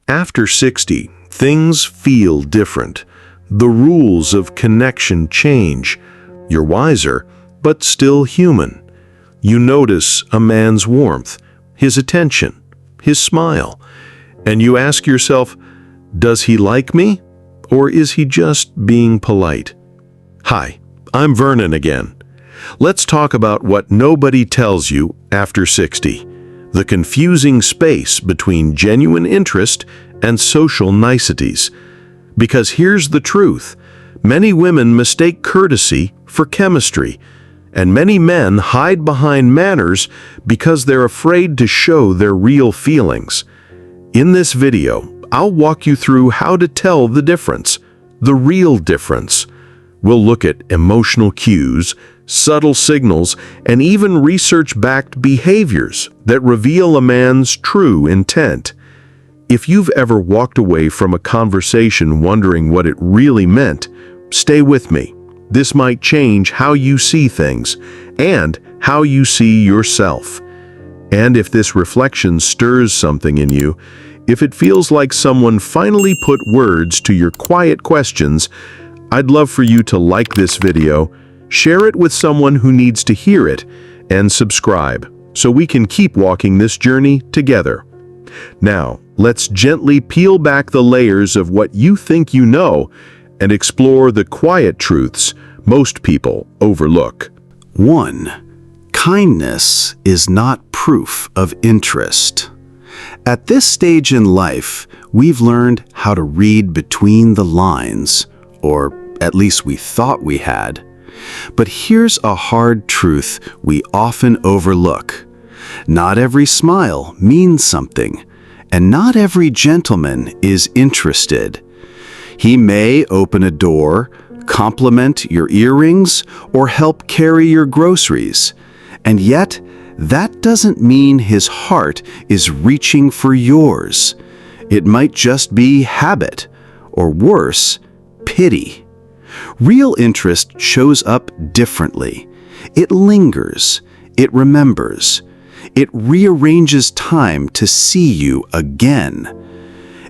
After 60, things feel different. The rules of connection change. You're wiser, but still human. You notice a man's warmth, his attention, his smile, and you ask yourself, does he like me, or is he just being polite? Hi, I'm Vernon again. Let's talk about what nobody tells you after 60. The confusing space between genuine interest and social niceties. Because here's the truth, many women mistake courtesy for chemistry, and many men hide behind manners because they're afraid to show their real feelings. In this video, I'll walk you through how to tell the difference, the real difference. We'll look at emotional cues, subtle signals, and even research-backed behaviors that reveal a man's true intent. If you've ever walked away from a conversation wondering what it really meant, stay with me. This might change how you see things and how you see yourself. And if this reflection stirs something in you, if it feels like someone finally put words to your quiet questions, I'd love for you to like this video, share it with someone who needs to hear it, and subscribe so we can keep walking this journey together. Now, let's gently peel back the layers of what you think you know and explore the quiet truths most people overlook. 1. Kindness is not proof of interest. At this stage in life, we've learned how to read between the lines, or at least we thought we had. But here's a hard truth we often overlook. Not every smile means something, and not every gentleman is interested. He may open a door, compliment your earrings, or help carry your groceries, and yet that doesn't mean his heart is reaching for yours. It might just be habit, or worse, pity. Real interest shows up differently. It lingers, it remembers, it rearranges time to see you again.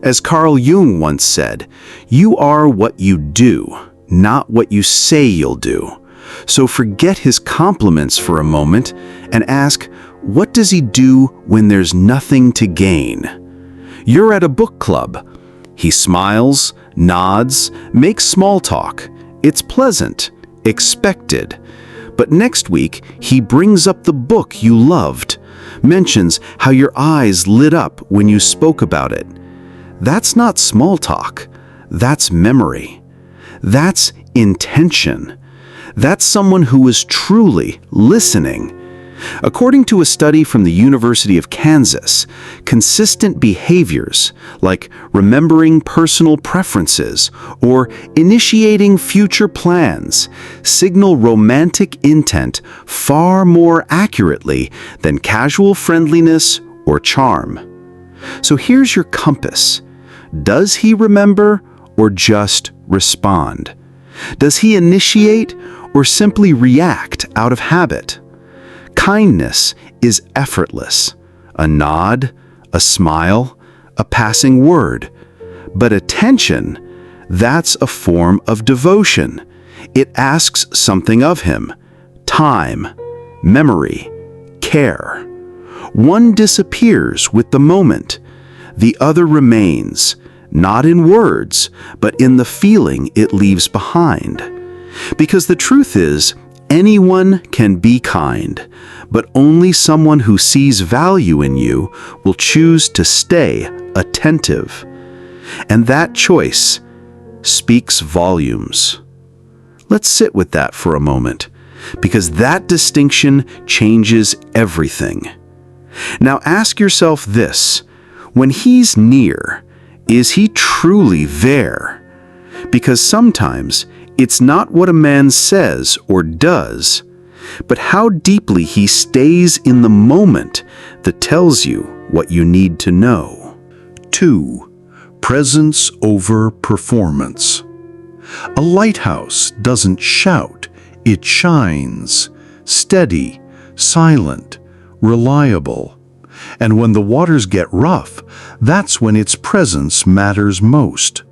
As Carl Jung once said, you are what you do, not what you say you'll do. So forget his compliments for a moment and ask, what does he do when there's nothing to gain? You're at a book club. He smiles, nods, makes small talk. It's pleasant, expected. But next week, he brings up the book you loved, mentions how your eyes lit up when you spoke about it. That's not small talk. That's memory. That's intention. That's someone who is truly listening. According to a study from the University of Kansas, consistent behaviors, like remembering personal preferences or initiating future plans, signal romantic intent far more accurately than casual friendliness or charm. So here's your compass. Does he remember or just respond? Does he initiate or simply react out of habit? Kindness is effortless. A nod, a smile, a passing word. But attention, that's a form of devotion. It asks something of him. Time, memory, care. One disappears with the moment. The other remains, not in words, but in the feeling it leaves behind. Because the truth is, anyone can be kind, but only someone who sees value in you will choose to stay attentive. And that choice speaks volumes. Let's sit with that for a moment, because that distinction changes everything. Now ask yourself this: when he's near, is he truly there? Because sometimes it's not what a man says or does, but how deeply he stays in the moment that tells you what you need to know. 2. Presence over performance. A lighthouse doesn't shout, it shines. Steady, silent, reliable. And when the waters get rough, that's when its presence matters most.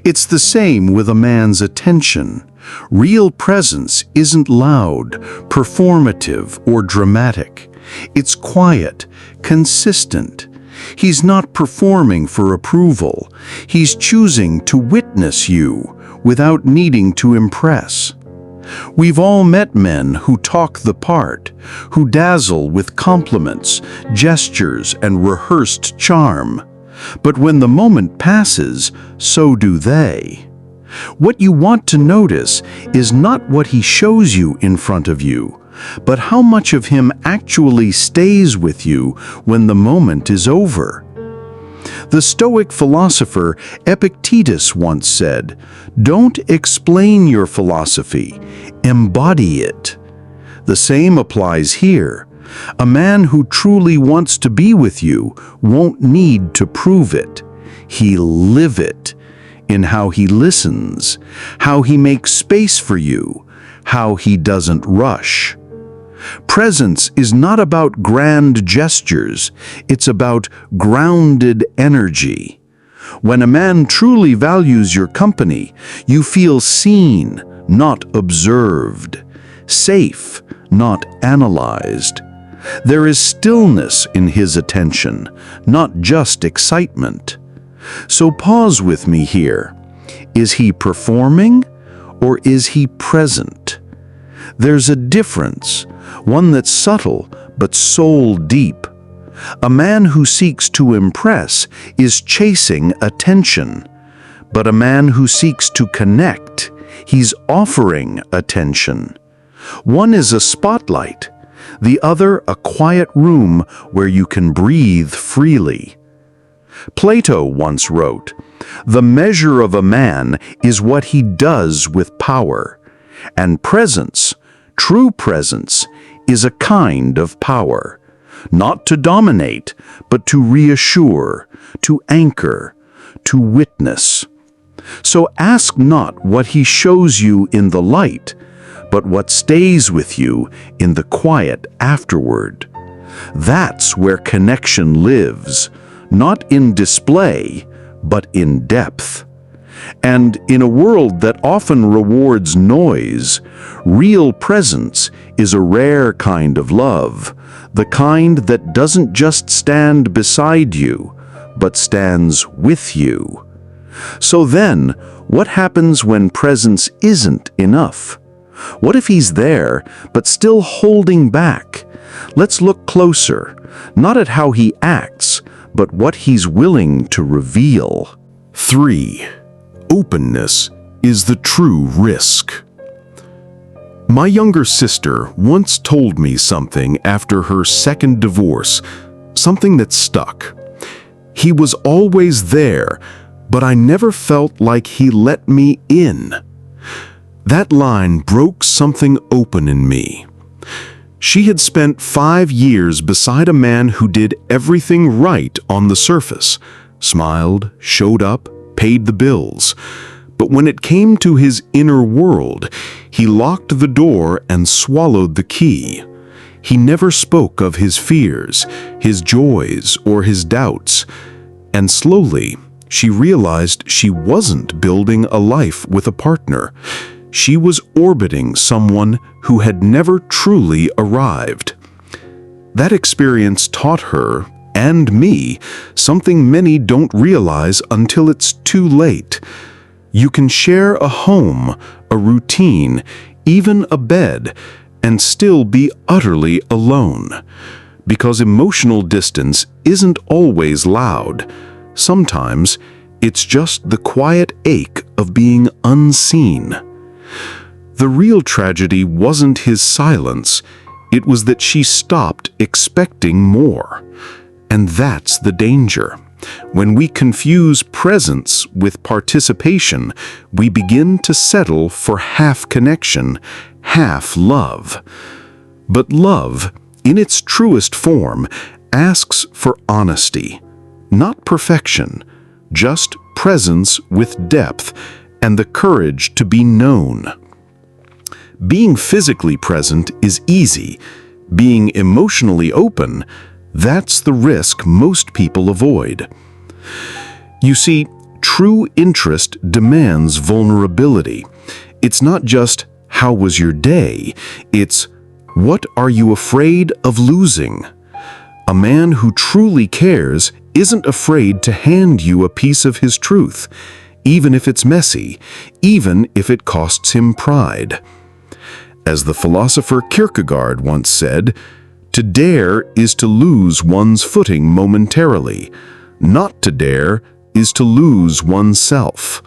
It's the same with a man's attention. Real presence isn't loud, performative, or dramatic. It's quiet, consistent. He's not performing for approval. He's choosing to witness you without needing to impress. We've all met men who talk the part, who dazzle with compliments, gestures, and rehearsed charm. But when the moment passes, so do they. What you want to notice is not what he shows you in front of you, but how much of him actually stays with you when the moment is over. The Stoic philosopher Epictetus once said, "Don't explain your philosophy, embody it." The same applies here. A man who truly wants to be with you won't need to prove it. He'll live it in how he listens, how he makes space for you, how he doesn't rush. Presence is not about grand gestures, it's about grounded energy. When a man truly values your company, you feel seen, not observed, safe, not analyzed. There is stillness in his attention, not just excitement. So pause with me here. Is he performing or is he present? There's a difference, one that's subtle but soul deep. A man who seeks to impress is chasing attention, but a man who seeks to connect, he's offering attention. One is a spotlight, the other a quiet room where you can breathe freely. Plato once wrote, "The measure of a man is what he does with power, and presence, true presence, is a kind of power, not to dominate, but to reassure, to anchor, to witness." So ask not what he shows you in the light, but what stays with you in the quiet afterward. That's where connection lives, not in display, but in depth. And in a world that often rewards noise, real presence is a rare kind of love, the kind that doesn't just stand beside you, but stands with you. So then, what happens when presence isn't enough? What if he's there, but still holding back? Let's look closer, not at how he acts, but what he's willing to reveal. 3. Openness is the true risk. My younger sister once told me something after her second divorce, something that stuck. He was always there, but I never felt like he let me in. That line broke something open in me. She had spent 5 years beside a man who did everything right on the surface, smiled, showed up, paid the bills. But when it came to his inner world, he locked the door and swallowed the key. He never spoke of his fears, his joys, or his doubts. And slowly, she realized she wasn't building a life with a partner. She was orbiting someone who had never truly arrived. That experience taught her, and me, something many don't realize until it's too late. You can share a home, a routine, even a bed, and still be utterly alone. Because emotional distance isn't always loud. Sometimes it's just the quiet ache of being unseen. The real tragedy wasn't his silence, it was that she stopped expecting more. And that's the danger. When we confuse presence with participation, we begin to settle for half connection, half love. But love, in its truest form, asks for honesty, not perfection, just presence with depth and the courage to be known. Being physically present is easy. Being emotionally open, That's the risk most people avoid. You see, true interest demands vulnerability. It's not just, "How was your day?" It's, "What are you afraid of losing?" A man who truly cares isn't afraid to hand you a piece of his truth, even if it's messy, even if it costs him pride. As the philosopher Kierkegaard once said, "To dare is to lose one's footing momentarily. Not to dare is to lose oneself."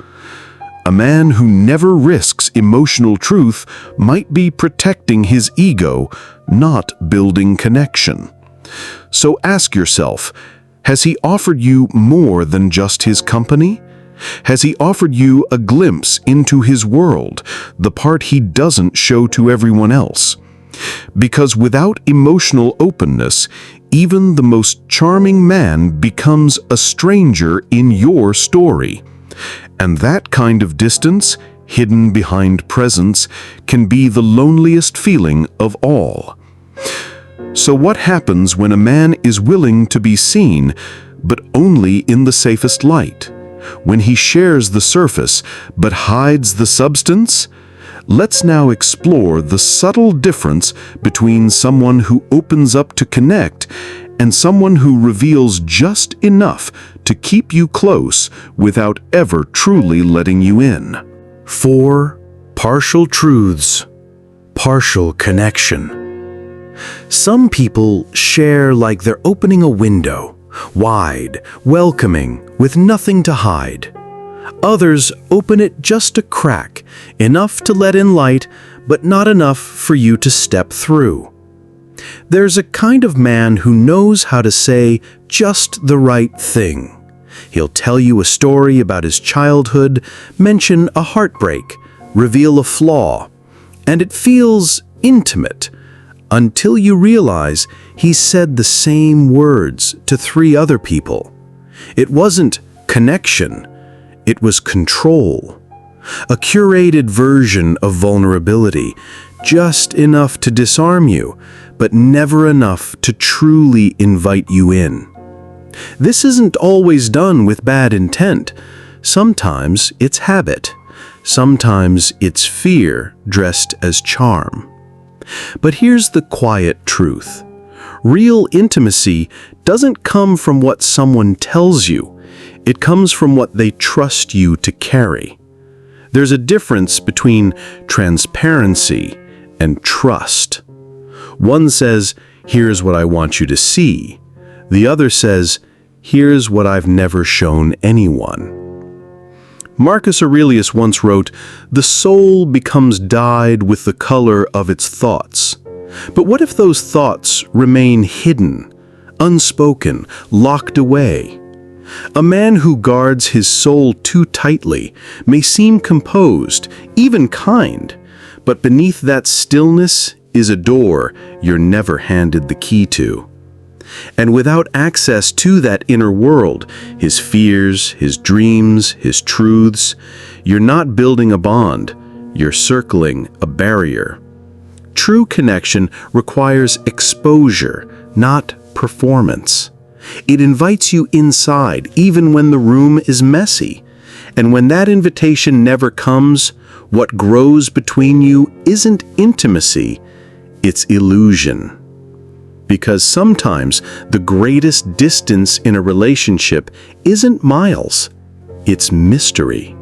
A man who never risks emotional truth might be protecting his ego, not building connection. So ask yourself, has he offered you more than just his company? Has he offered you a glimpse into his world, the part he doesn't show to everyone else? Because without emotional openness, even the most charming man becomes a stranger in your story. And that kind of distance, hidden behind presence, can be the loneliest feeling of all. So what happens when a man is willing to be seen, but only in the safest light? When he shares the surface, but hides the substance? Let's now explore the subtle difference between someone who opens up to connect and someone who reveals just enough to keep you close without ever truly letting you in. 4. Partial truths. Partial connection. Some people share like they're opening a window, wide, welcoming, with nothing to hide. Others open it just a crack, enough to let in light, but not enough for you to step through. There's a kind of man who knows how to say just the right thing. He'll tell you a story about his childhood, mention a heartbreak, reveal a flaw, and it feels intimate until you realize he said the same words to 3 other people. It wasn't connection, it was control. A curated version of vulnerability, just enough to disarm you, but never enough to truly invite you in. This isn't always done with bad intent. Sometimes it's habit. Sometimes it's fear dressed as charm. But here's the quiet truth. Real intimacy doesn't come from what someone tells you. It comes from what they trust you to carry. There's a difference between transparency and trust. One says, "Here's what I want you to see." The other says, "Here's what I've never shown anyone." Marcus Aurelius once wrote, "The soul becomes dyed with the color of its thoughts." But what if those thoughts remain hidden, unspoken, locked away? A man who guards his soul too tightly may seem composed, even kind, but beneath that stillness is a door you're never handed the key to. And without access to that inner world, his fears, his dreams, his truths, you're not building a bond, you're circling a barrier. True connection requires exposure, not performance. It invites you inside, even when the room is messy. And when that invitation never comes, what grows between you isn't intimacy, it's illusion. Because sometimes the greatest distance in a relationship isn't miles, it's mystery.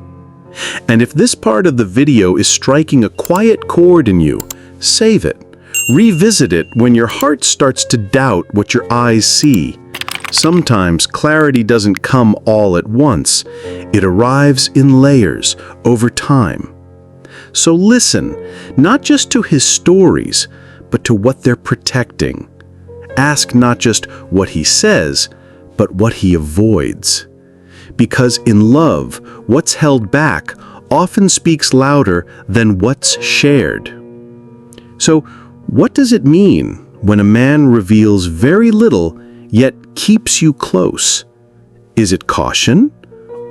And if this part of the video is striking a quiet chord in you, save it. Revisit it when your heart starts to doubt what your eyes see. Sometimes clarity doesn't come all at once. It arrives in layers over time. So listen, not just to his stories, but to what they're protecting. Ask not just what he says, but what he avoids. Because in love, what's held back often speaks louder than what's shared. So, what does it mean when a man reveals very little yet keeps you close? Is it caution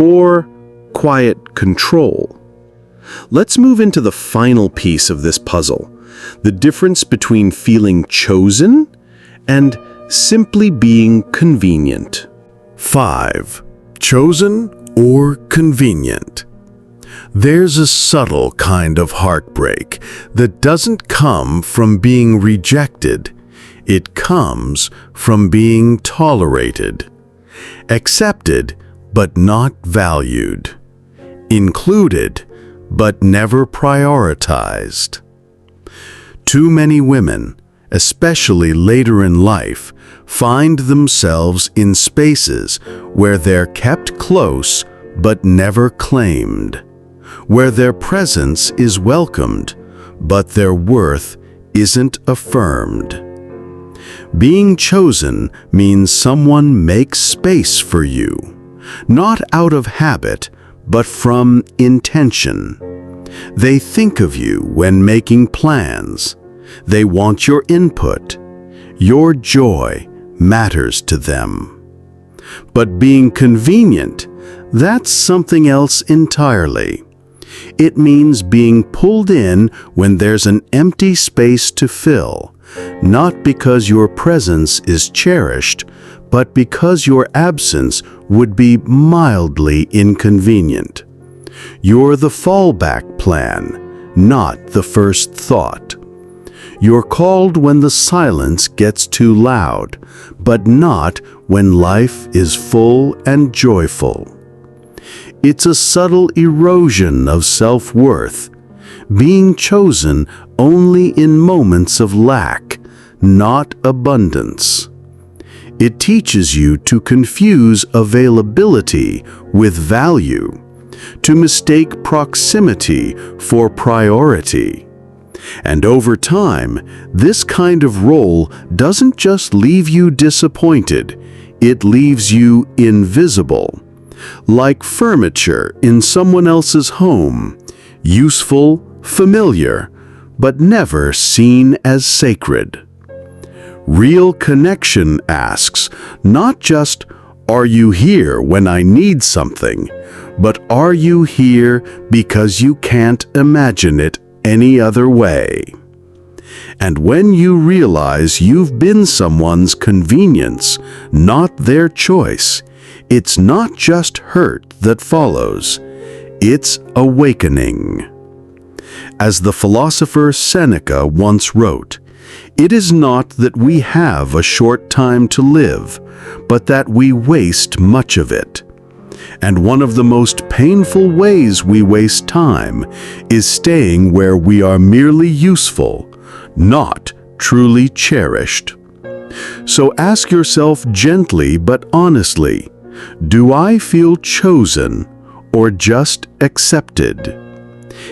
or quiet control? Let's move into the final piece of this puzzle, the difference between feeling chosen and simply being convenient. 5. Chosen or convenient? There's a subtle kind of heartbreak that doesn't come from being rejected. It comes from being tolerated, accepted but not valued, included but never prioritized. Too many women, especially later in life, find themselves in spaces where they're kept close but never claimed, where their presence is welcomed but their worth isn't affirmed. Being chosen means someone makes space for you, not out of habit, but from intention. They think of you when making plans. They want your input. Your joy matters to them. But being convenient, that's something else entirely. It means being pulled in when there's an empty space to fill, not because your presence is cherished, but because your absence would be mildly inconvenient. You're the fallback plan, not the first thought. You're called when the silence gets too loud, but not when life is full and joyful. It's a subtle erosion of self-worth, being chosen only in moments of lack, not abundance. It teaches you to confuse availability with value, to mistake proximity for priority. And over time, this kind of role doesn't just leave you disappointed, it leaves you invisible. Like furniture in someone else's home, useful, familiar, but never seen as sacred. Real connection asks, not just, "Are you here when I need something?" but "Are you here because you can't imagine it any other way?" And when you realize you've been someone's convenience, not their choice, it's not just hurt that follows, it's awakening. As the philosopher Seneca once wrote, "It is not that we have a short time to live, but that we waste much of it." And one of the most painful ways we waste time is staying where we are merely useful, not truly cherished. So ask yourself gently but honestly, do I feel chosen or just accepted?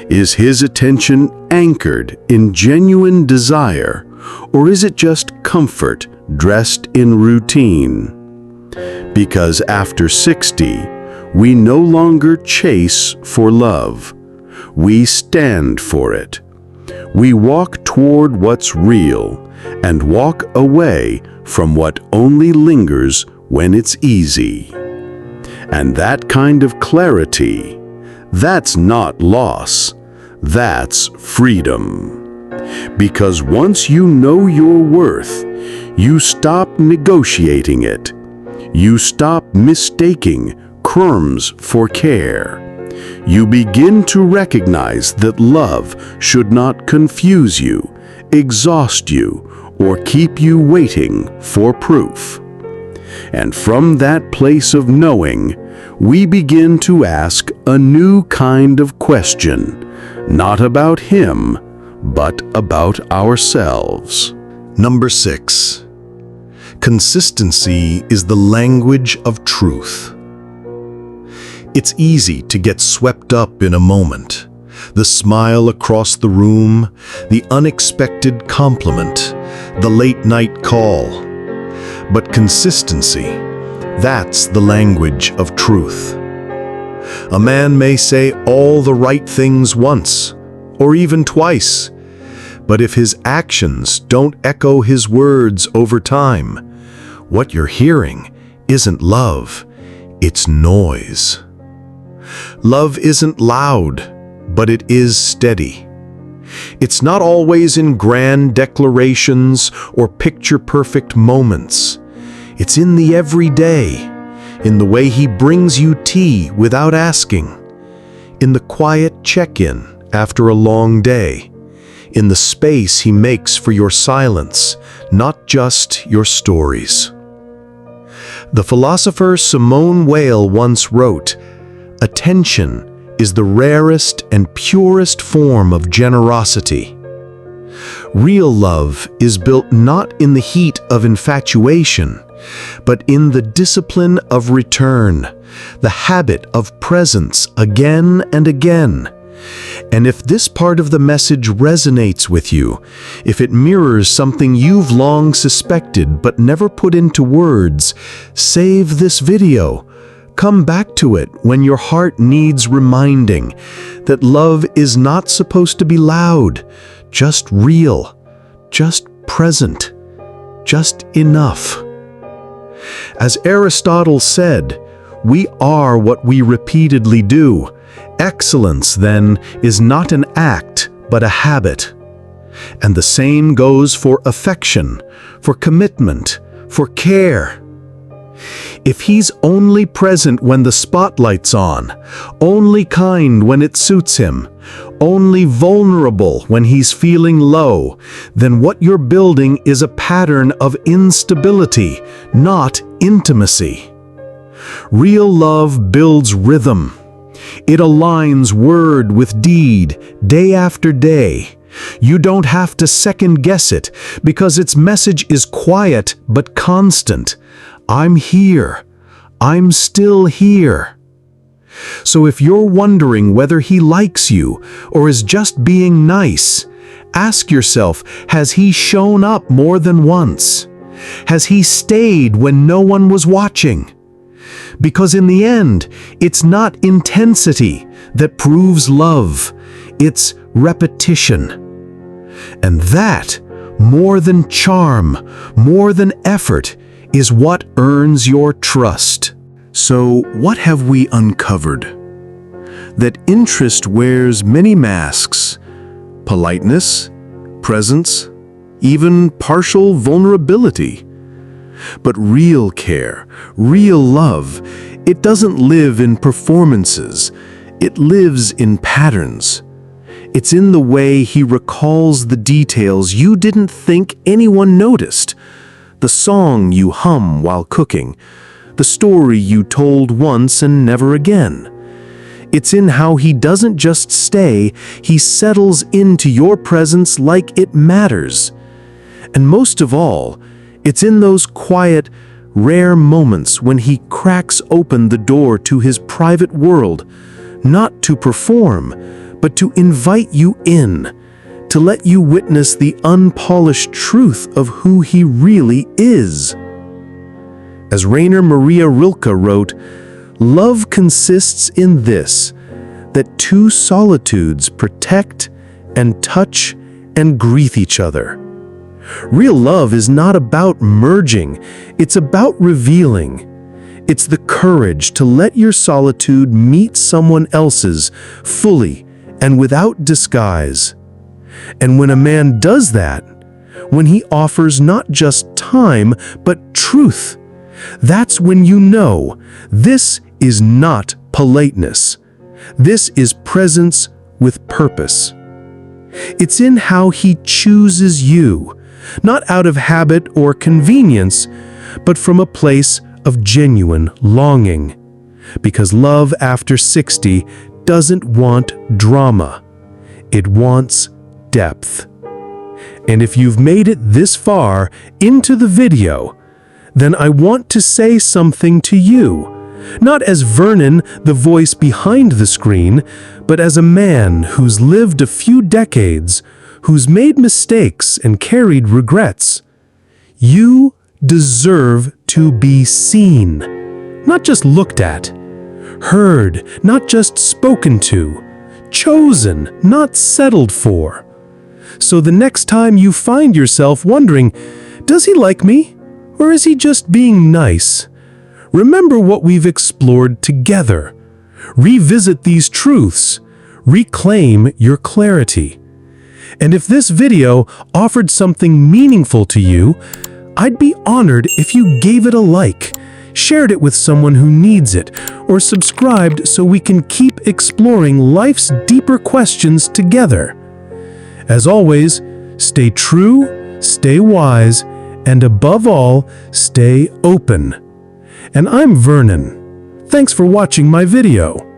Is his attention anchored in genuine desire, or is it just comfort dressed in routine? Because after 60, we no longer chase for love. We stand for it. We walk toward what's real and walk away from what only lingers when it's easy. And that kind of clarity, that's not loss, that's freedom. Because once you know your worth, you stop negotiating it. You stop mistaking crumbs for care. You begin to recognize that love should not confuse you, exhaust you, or keep you waiting for proof. And from that place of knowing, we begin to ask a new kind of question, not about him, but about ourselves. Number 6. Consistency is the language of truth. It's easy to get swept up in a moment. The smile across the room, the unexpected compliment, the late-night call. But consistency, that's the language of truth. A man may say all the right things once, or even twice, but if his actions don't echo his words over time, what you're hearing isn't love, it's noise. Love isn't loud, but it is steady. It's not always in grand declarations or picture-perfect moments. It's in the everyday, in the way he brings you tea without asking, in the quiet check-in after a long day, in the space he makes for your silence, not just your stories. The philosopher Simone Weil once wrote, "Attention is the rarest and purest form of generosity." Real love is built not in the heat of infatuation, but in the discipline of return, the habit of presence again and again. And if this part of the message resonates with you, if it mirrors something you've long suspected but never put into words, save this video. Come back to it when your heart needs reminding that love is not supposed to be loud, just real, just present, just enough. As Aristotle said, we are what we repeatedly do. Excellence, then, is not an act, but a habit. And the same goes for affection, for commitment, for care. If he's only present when the spotlight's on, only kind when it suits him, only vulnerable when he's feeling low, then what you're building is a pattern of instability, not intimacy. Real love builds rhythm. It aligns word with deed, day after day. You don't have to second-guess it, because its message is quiet but constant. I'm here. I'm still here. So if you're wondering whether he likes you or is just being nice, ask yourself, has he shown up more than once? Has he stayed when no one was watching? Because in the end, it's not intensity that proves love, it's repetition. And that, more than charm, more than effort, is what earns your trust. So what have we uncovered? That interest wears many masks: politeness, presence, even partial vulnerability. But real care, real love, it doesn't live in performances. It lives in patterns. It's in the way he recalls the details you didn't think anyone noticed. The song you hum while cooking, the story you told once and never again. It's in how he doesn't just stay, he settles into your presence like it matters. And most of all, it's in those quiet, rare moments when he cracks open the door to his private world, not to perform, but to invite you in, to let you witness the unpolished truth of who he really is. As Rainer Maria Rilke wrote, "Love consists in this, that two solitudes protect and touch and greet each other." Real love is not about merging, it's about revealing. It's the courage to let your solitude meet someone else's fully and without disguise. And when a man does that, when he offers not just time, but truth, that's when you know this is not politeness. This is presence with purpose. It's in how he chooses you, not out of habit or convenience, but from a place of genuine longing. Because love after 60 doesn't want drama. It wants depth. And if you've made it this far into the video, then I want to say something to you, not as Vernon, the voice behind the screen, but as a man who's lived a few decades, who's made mistakes and carried regrets. You deserve to be seen, not just looked at, heard, not just spoken to, chosen, not settled for. So the next time you find yourself wondering, does he like me, or is he just being nice? Remember what we've explored together. Revisit these truths. Reclaim your clarity. And if this video offered something meaningful to you, I'd be honored if you gave it a like, shared it with someone who needs it, or subscribed so we can keep exploring life's deeper questions together. As always, stay true, stay wise, and above all, stay open. And I'm Vernon. Thanks for watching my video.